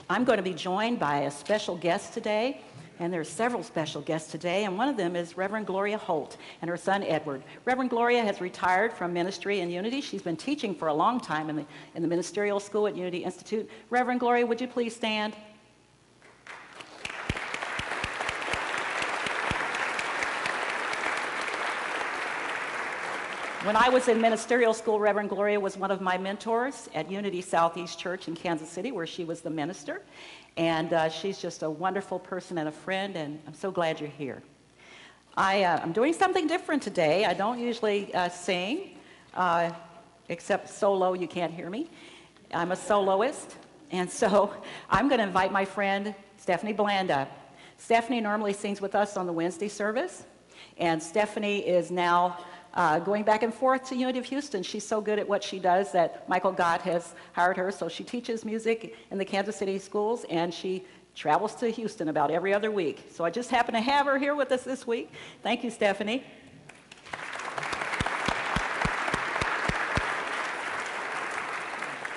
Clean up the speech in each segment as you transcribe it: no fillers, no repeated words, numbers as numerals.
I'm going to be joined by a special guest today, and there are several special guests today, and one of them is Reverend Gloria Holt and her son Edward. Reverend Gloria has retired from ministry in Unity. She's been teaching for a long time in the ministerial school at Unity Institute. Reverend Gloria, would you please stand? When I was in ministerial school, Reverend Gloria was one of my mentors at Unity Southeast Church in Kansas City, where she was the minister. And she's just a wonderful person and a friend, and I'm so glad you're here. I'm doing something different today. I don't usually sing, except solo. You can't hear me. I'm a soloist, and so I'm going to invite my friend Stephanie Bland up. Stephanie normally sings with us on the Wednesday service, and Stephanie is now going back and forth to Unity of Houston. She's so good at what she does that Michael Gott has hired her, so she teaches music in the Kansas City schools, and she travels to Houston about every other week. So I just happen to have her here with us this week. Thank you, Stephanie.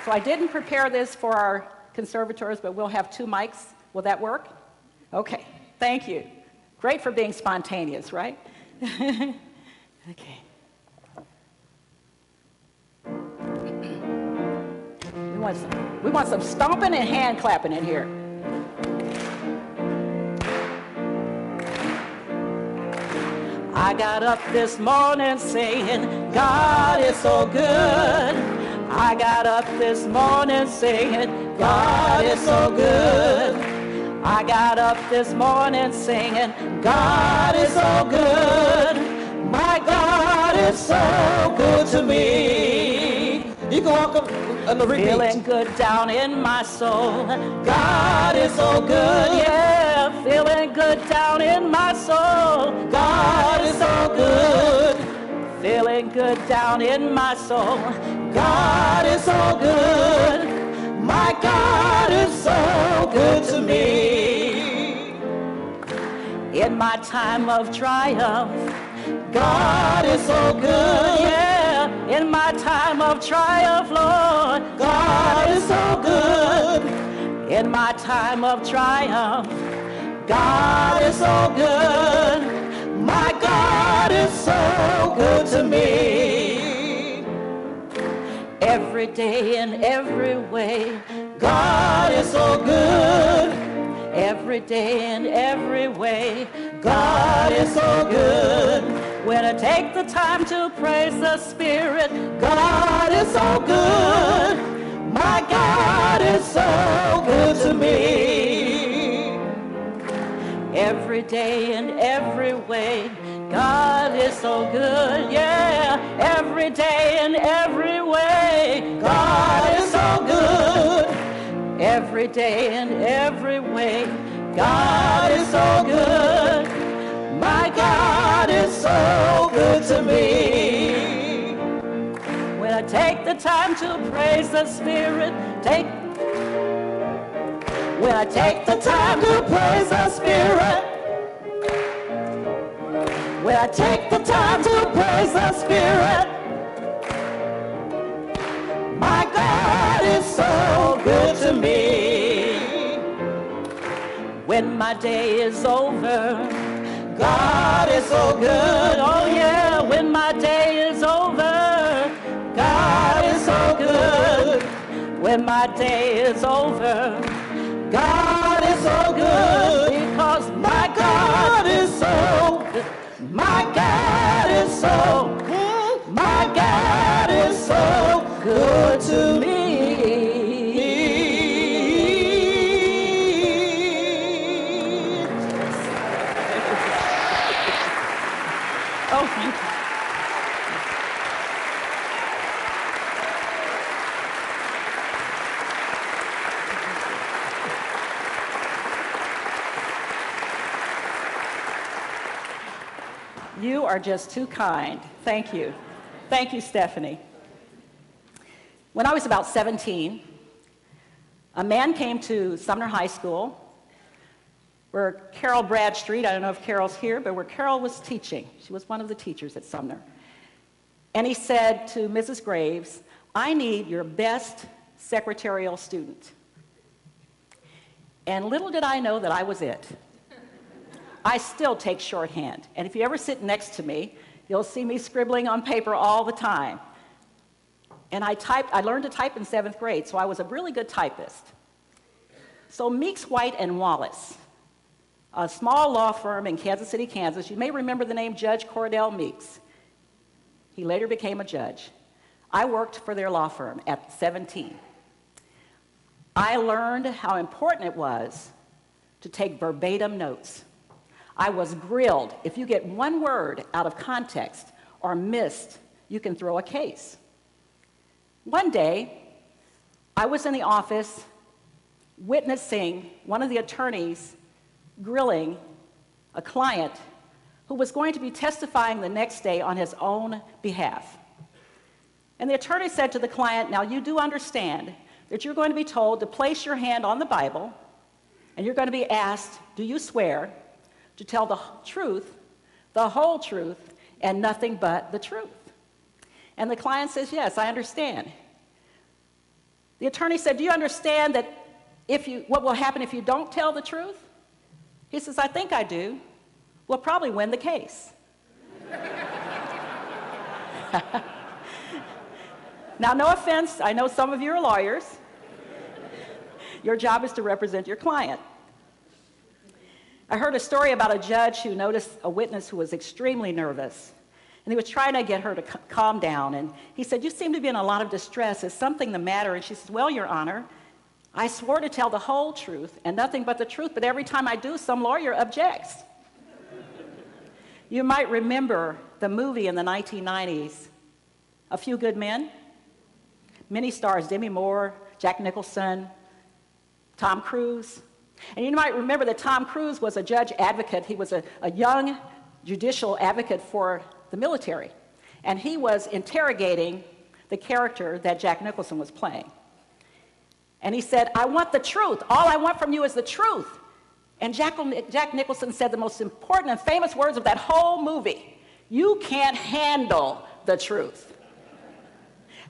So I didn't prepare this for our conservators, but we'll have 2 mics. Will that work? Okay, thank you. Great for being spontaneous, right? Okay. We want some stomping and hand clapping in here. I got up this morning saying, God is so good. I got up this morning saying, God is so good. I got up this morning singing, God is so good. My God is so good to me. You can walk up and repeat. Feeling good down in my soul. God is so good, yeah. Feeling good down in my soul. God is so good. Feeling good down in my soul. God is so good. My God is so good to me. In my time of triumph, God is so good, yeah. In my time of triumph, Lord, God is so good. In my time of triumph, God is so good. My God is so good to me. Every day in every way, God is so good. Every day in every way, God is so good. When I take the time to praise the Spirit, God is so good. My God is so good to me. Every day in every way, God is so good, yeah. Every day in every way, God is so good. Every day in every way, God is so good. My God is so good to me. When I take the time to praise the Spirit, when I take the time to praise the Spirit, when I take the time to praise the Spirit, my God is so good to me. When my day is over, God is so good. Oh yeah, when my day is over, God is so good. When my day is over, God is so good. Because my God is so good. My God is so good. My God is so good to me. Oh, thank you. You are just too kind. Thank you. Thank you, Stephanie. When I was about 17, a man came to Sumner High School where Carol Bradstreet, I don't know if Carol's here, but where Carol was teaching. She was one of the teachers at Sumner. And he said to Mrs. Graves, I need your best secretarial student. And little did I know that I was it. I still take shorthand. And if you ever sit next to me, you'll see me scribbling on paper all the time. And I learned to type in 7th grade, so I was a really good typist. So Meeks, White, and Wallace, a small law firm in Kansas City, Kansas. You may remember the name Judge Cordell Meeks. He later became a judge. I worked for their law firm at 17. I learned how important it was to take verbatim notes. I was grilled. If you get one word out of context or missed, you can throw a case. One day, I was in the office witnessing one of the attorneys grilling a client who was going to be testifying the next day on his own behalf. And the attorney said to the client, now you do understand that you're going to be told to place your hand on the Bible, and you're going to be asked, do you swear to tell the truth, the whole truth, and nothing but the truth? And the client says, yes, I understand. The attorney said, do you understand that what will happen if you don't tell the truth? He says, I think I do. We'll probably win the case. Now, no offense, I know some of you are lawyers. Your job is to represent your client. I heard a story about a judge who noticed a witness who was extremely nervous, and he was trying to get her to calm down, and he said, you seem to be in a lot of distress. Is something the matter? And she says, well, Your Honor, I swore to tell the whole truth and nothing but the truth, but every time I do, some lawyer objects. You might remember the movie in the 1990s, A Few Good Men. Many stars, Demi Moore, Jack Nicholson, Tom Cruise. And you might remember that Tom Cruise was a judge advocate. He was a young judicial advocate for the military. And he was interrogating the character that Jack Nicholson was playing. And he said, I want the truth. All I want from you is the truth. And Jack Nicholson said the most important and famous words of that whole movie: you can't handle the truth.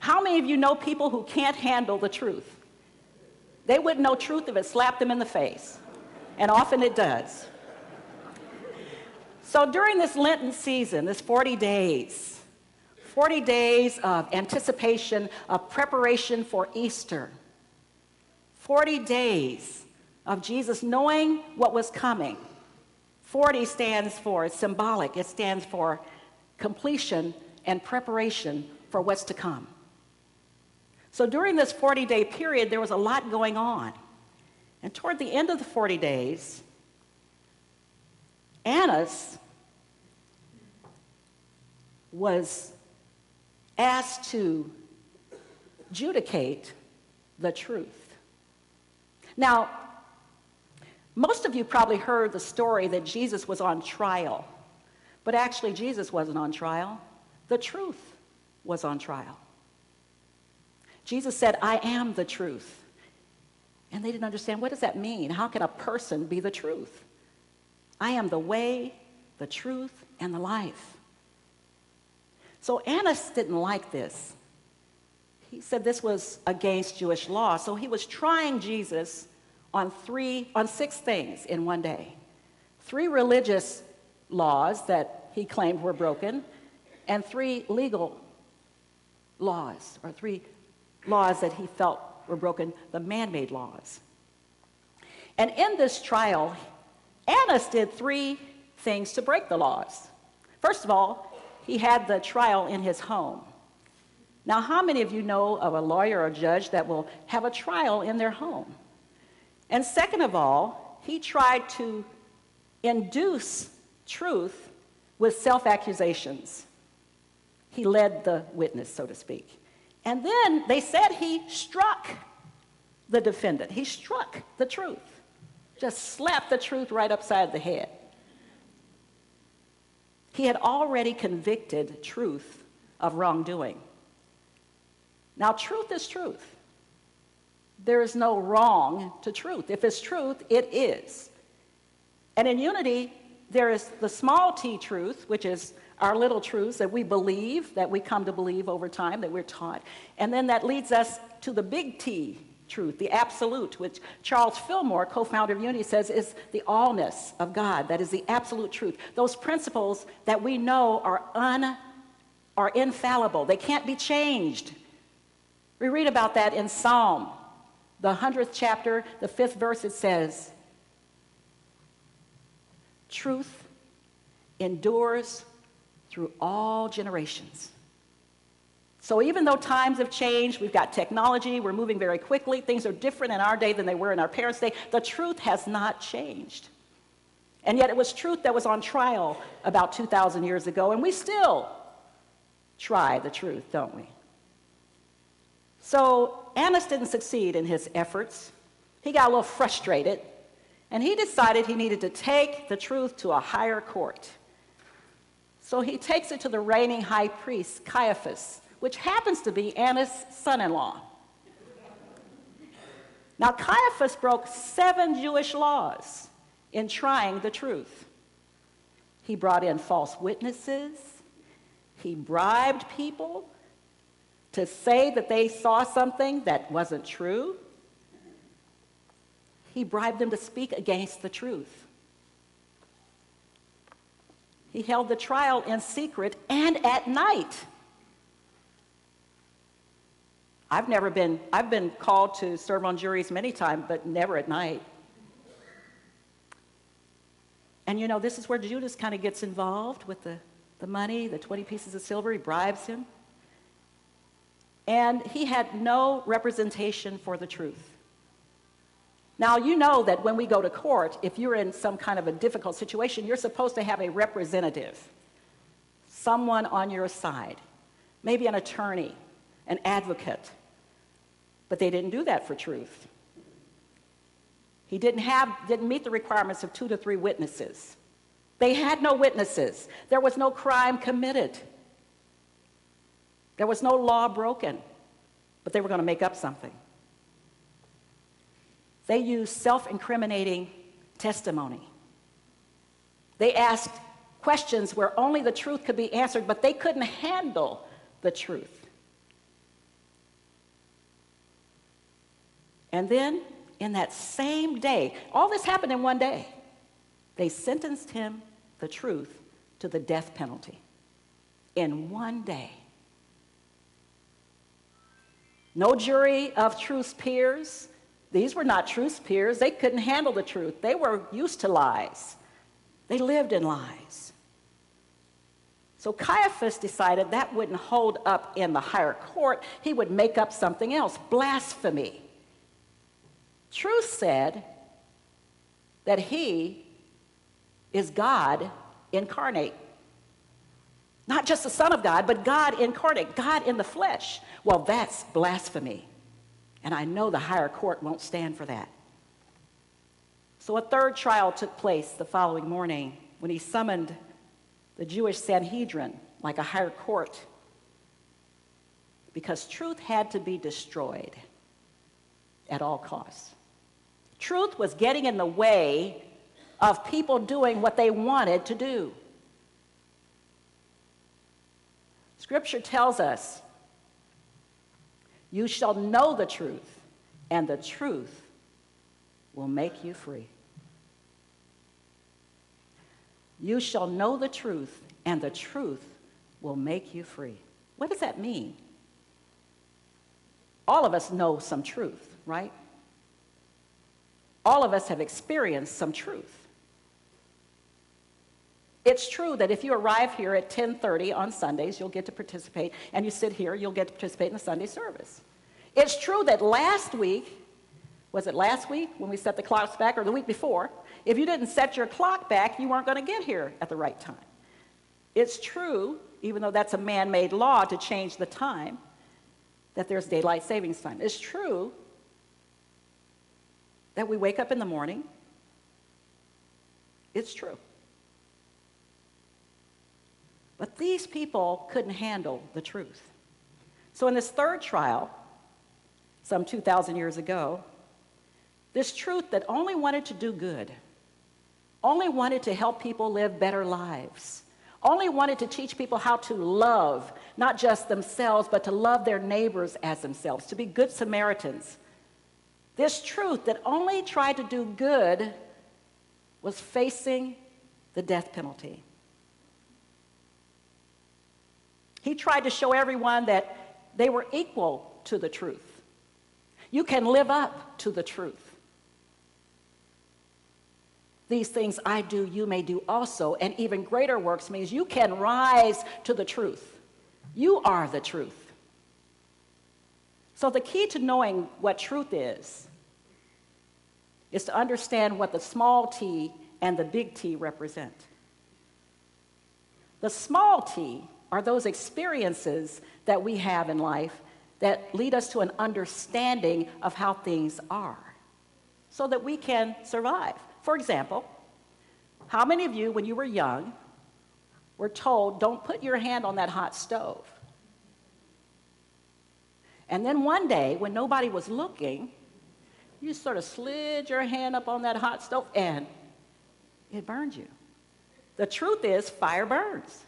How many of you know people who can't handle the truth? They wouldn't know truth if it slapped them in the face. And often it does. So during this Lenten season, this 40 days of anticipation, of preparation for Easter, 40 days of Jesus knowing what was coming. 40 stands for, it's symbolic, it stands for completion and preparation for what's to come. So during this 40-day period, there was a lot going on. And toward the end of the 40 days, Annas was asked to adjudicate the truth. Now, most of you probably heard the story that Jesus was on trial, but actually Jesus wasn't on trial. The truth was on trial. Jesus said, I am the truth. And they didn't understand, what does that mean? How can a person be the truth? I am the way, the truth, and the life. So Annas didn't like this. He said this was against Jewish law. So he was trying Jesus on 6 things in one day. 3 religious laws that he claimed were broken, and 3 legal laws, or 3 laws that he felt were broken, the man-made laws. And in this trial, Annas did 3 things to break the laws. First of all, he had the trial in his home. Now, how many of you know of a lawyer or judge that will have a trial in their home? And second of all, he tried to induce truth with self-accusations. He led the witness, so to speak. And then they said he struck the defendant. He struck the truth. Just slapped the truth right upside the head. He had already convicted truth of wrongdoing. Now, truth is truth. There is no wrong to truth. If it's truth, it is. And in unity, there is the small t truth, which is our little truths that we believe, that we come to believe over time, that we're taught. And then that leads us to the big T truth, the absolute, which Charles Fillmore, co-founder of Unity, says is the allness of God. That is the absolute truth. Those principles that we know are infallible. They can't be changed. We read about that in Psalm, the 100th chapter, the 5th verse. It says, truth endures through all generations. So even though times have changed, we've got technology, we're moving very quickly, things are different in our day than they were in our parents' day, the truth has not changed. And yet it was truth that was on trial about 2,000 years ago, and we still try the truth, don't we? So Annas didn't succeed in his efforts. He got a little frustrated, and he decided he needed to take the truth to a higher court. So he takes it to the reigning high priest, Caiaphas, which happens to be Annas' son-in-law. Now, Caiaphas broke 7 Jewish laws in trying the truth. He brought in false witnesses. He bribed people to say that they saw something that wasn't true. He bribed them to speak against the truth. He held the trial in secret and at night. I've been called to serve on juries many times, but never at night. And you know, this is where Judas kind of gets involved with the money, the 20 pieces of silver. He bribes him. And he had no representation for the truth. Now, you know that when we go to court, if you're in some kind of a difficult situation, you're supposed to have a representative, someone on your side, maybe an attorney, an advocate. But they didn't do that for truth. He didn't meet the requirements of 2 to 3 witnesses. They had no witnesses. There was no crime committed. There was no law broken, but they were going to make up something. They used self-incriminating testimony. They asked questions where only the truth could be answered, but they couldn't handle the truth. And then, in that same day, all this happened in one day, they sentenced him, the truth, to the death penalty. In one day. No jury of truth's peers. These were not truth's peers. They couldn't handle the truth. They were used to lies. They lived in lies. So Caiaphas decided that wouldn't hold up in the higher court. He would make up something else, blasphemy. Truth said that he is God incarnate. Not just the Son of God, but God incarnate, God in the flesh. Well, that's blasphemy. And I know the higher court won't stand for that. So a third trial took place the following morning when he summoned the Jewish Sanhedrin, like a higher court, because truth had to be destroyed at all costs. Truth was getting in the way of people doing what they wanted to do. Scripture tells us, you shall know the truth, and the truth will make you free. You shall know the truth, and the truth will make you free. What does that mean? All of us know some truth, right? All of us have experienced some truth. It's true that if you arrive here at 10:30 on Sundays, you'll get to participate, and you sit here, you'll get to participate in the Sunday service. It's true that last week, was it last week when we set the clocks back, or the week before, if you didn't set your clock back, you weren't going to get here at the right time. It's true, even though that's a man-made law to change the time, that there's daylight savings time. It's true that we wake up in the morning. It's true. But these people couldn't handle the truth. So in this third trial, some 2,000 years ago, this truth that only wanted to do good, only wanted to help people live better lives, only wanted to teach people how to love, not just themselves, but to love their neighbors as themselves, to be good Samaritans, This truth that only tried to do good was facing the death penalty. He tried to show everyone that they were equal to the truth. You can live up to the truth. These things I do, you may do also, and even greater works means you can rise to the truth. You are the truth. So the key to knowing what truth is to understand what the small t and the big T represent. The small t are those experiences that we have in life that lead us to an understanding of how things are so that we can survive. For example, how many of you, when you were young, were told, don't put your hand on that hot stove? And then one day, when nobody was looking, you sort of slid your hand up on that hot stove and it burned you. The truth is, fire burns.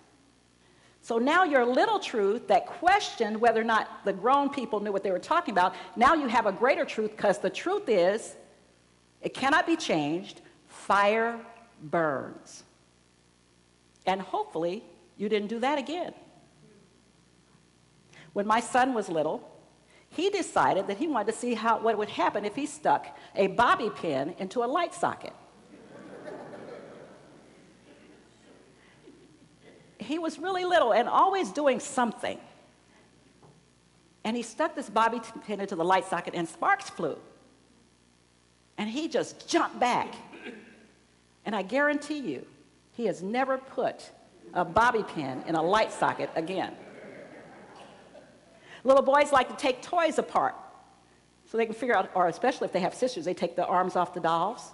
So now your little truth that questioned whether or not the grown people knew what they were talking about, now you have a greater truth because the truth is, it cannot be changed. Fire burns. And hopefully, you didn't do that again. When my son was little, he decided that he wanted to see what would happen if he stuck a bobby pin into a light socket. He was really little and always doing something. And he stuck this bobby pin into the light socket and sparks flew. And he just jumped back. And I guarantee you, he has never put a bobby pin in a light socket again. Little boys like to take toys apart so they can figure out, or especially if they have sisters, they take the arms off the dolls,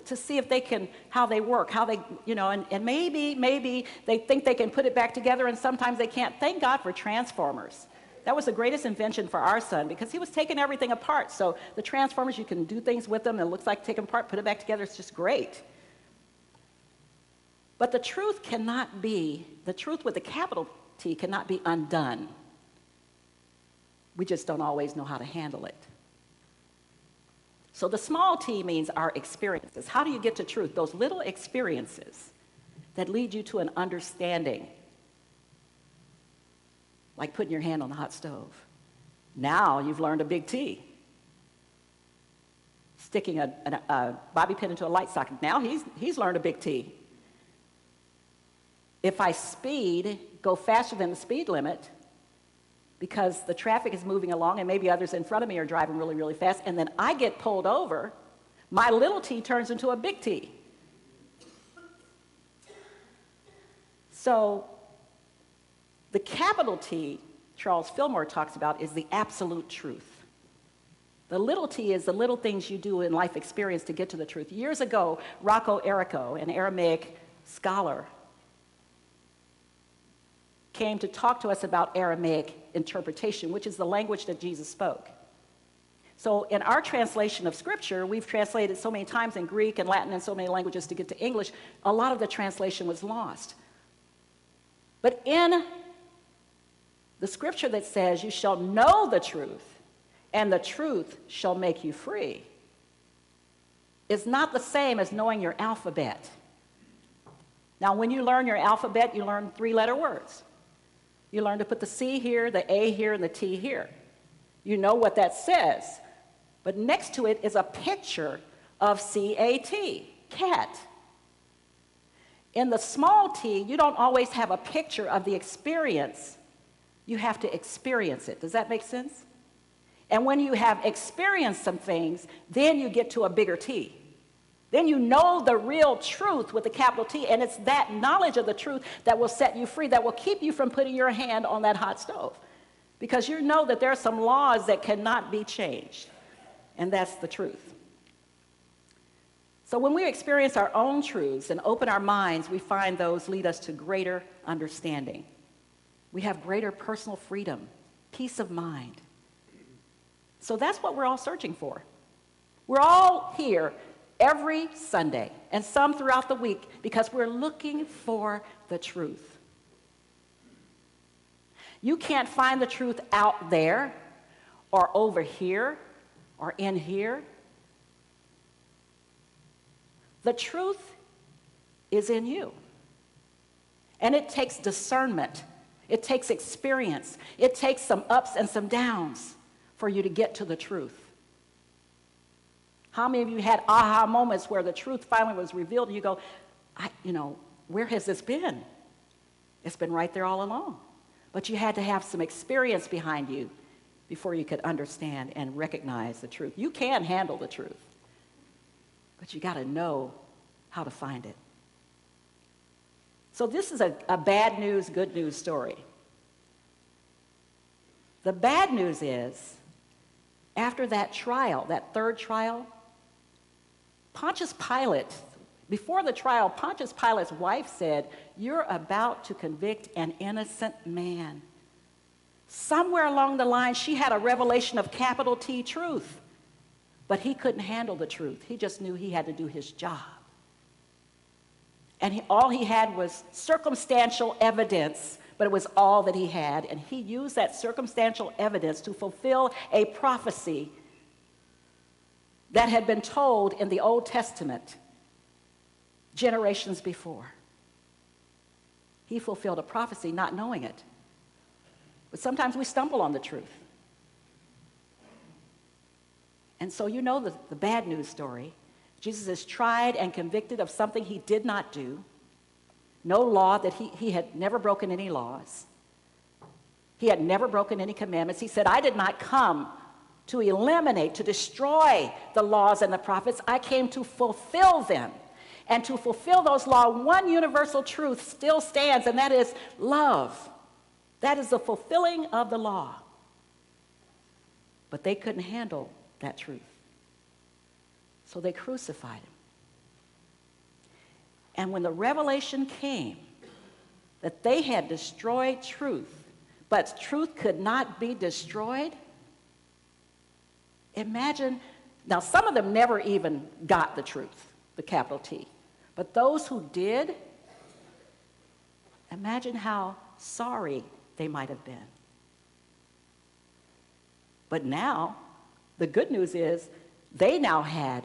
to see if they can, how they work, how they, and maybe they think they can put it back together and sometimes they can't. Thank God for transformers. That was the greatest invention for our son because he was taking everything apart. So the transformers, you can do things with them. It looks like take them apart, put it back together. It's just great. But the truth with a capital T cannot be undone. We just don't always know how to handle it. So the small t means our experiences. How do you get to truth? Those little experiences that lead you to an understanding. Like putting your hand on the hot stove. Now you've learned a big T. Sticking a bobby pin into a light socket. Now he's learned a big T. If I go faster than the speed limit, because the traffic is moving along and maybe others in front of me are driving really, really fast, and then I get pulled over, my little t turns into a big T. So the capital T, Charles Fillmore talks about, is the absolute truth. The little t is the little things you do in life experience to get to the truth. Years ago, Rocco Errico, an Aramaic scholar, came to talk to us about Aramaic interpretation, which is the language that Jesus spoke. So in our translation of Scripture, we've translated so many times in Greek and Latin and so many languages to get to English, a lot of the translation was lost. But in the Scripture that says, you shall know the truth, and the truth shall make you free, is not the same as knowing your alphabet. Now, when you learn your alphabet, you learn 3-letter words. You learn to put the C here, the A here, and the T here. You know what that says. But next to it is a picture of C-A-T, cat. In the small t, you don't always have a picture of the experience. You have to experience it. Does that make sense? And when you have experienced some things, then you get to a bigger T. Then you know the real truth with a capital T, and it's that knowledge of the truth that will set you free, that will keep you from putting your hand on that hot stove. Because you know that there are some laws that cannot be changed, and that's the truth. So when we experience our own truths and open our minds, we find those lead us to greater understanding. We have greater personal freedom, peace of mind. So that's what we're all searching for. We're all here every Sunday, and some throughout the week, because we're looking for the truth. You can't find the truth out there or over here or in here. The truth is in you. And it takes discernment. It takes experience. It takes some ups and some downs for you to get to the truth. How many of you had aha moments where the truth finally was revealed and you go, where has this been? It's been right there all along. But you had to have some experience behind you before you could understand and recognize the truth. You can handle the truth, but you got to know how to find it. So this is a bad news, good news story. The bad news is, after that trial, that third trial, Pontius Pilate, before the trial, Pontius Pilate's wife said, "You're about to convict an innocent man." Somewhere along the line, she had a revelation of capital T truth, but he couldn't handle the truth. He just knew he had to do his job. And all he had was circumstantial evidence, but it was all that he had. And he used that circumstantial evidence to fulfill a prophecy that had been told in the Old Testament generations before. He fulfilled a prophecy not knowing it. But sometimes we stumble on the truth. And so you know the bad news story. Jesus is tried and convicted of something he did not do. No law, that he had never broken any laws. He had never broken any commandments. He said, "I did not come to eliminate, to destroy the laws and the prophets. I came to fulfill them." And to fulfill those laws, one universal truth still stands, and that is love. That is the fulfilling of the law. But they couldn't handle that truth. So they crucified him. And when the revelation came that they had destroyed truth, but truth could not be destroyed, imagine, now some of them never even got the truth, the capital T. But those who did, imagine how sorry they might have been. But now, the good news is, they now had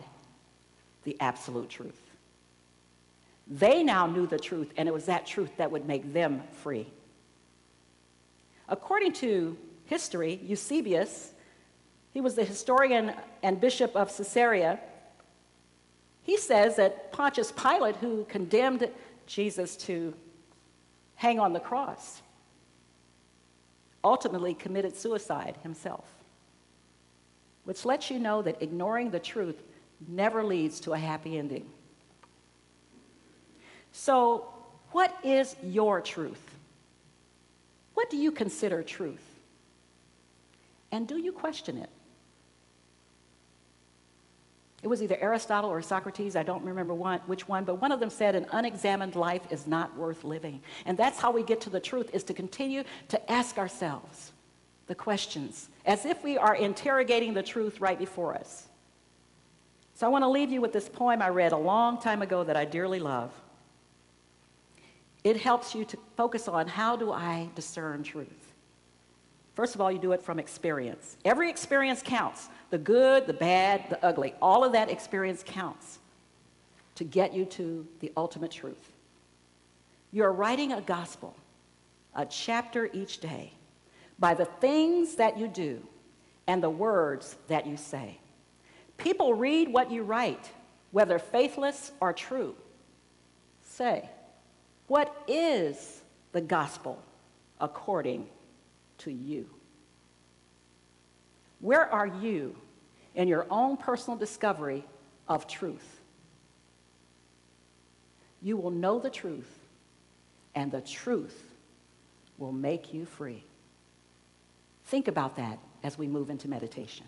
the absolute truth. They now knew the truth, and it was that truth that would make them free. According to history, Eusebius, he was the historian and bishop of Caesarea. He says that Pontius Pilate, who condemned Jesus to hang on the cross, ultimately committed suicide himself, which lets you know that ignoring the truth never leads to a happy ending. So, what is your truth? What do you consider truth? And do you question it? It was either Aristotle or Socrates, I don't remember which one, but one of them said an unexamined life is not worth living. And that's how we get to the truth, is to continue to ask ourselves the questions, as if we are interrogating the truth right before us. So I want to leave you with this poem I read a long time ago that I dearly love. It helps you to focus on, how do I discern truth? First of all, you do it from experience. Every experience counts. The good, the bad, the ugly. All of that experience counts to get you to the ultimate truth. You're writing a gospel, a chapter each day, by the things that you do and the words that you say. People read what you write, whether faithless or true. Say, what is the gospel according to you? Where are you in your own personal discovery of truth? You will know the truth, and the truth will make you free. Think about that as we move into meditation.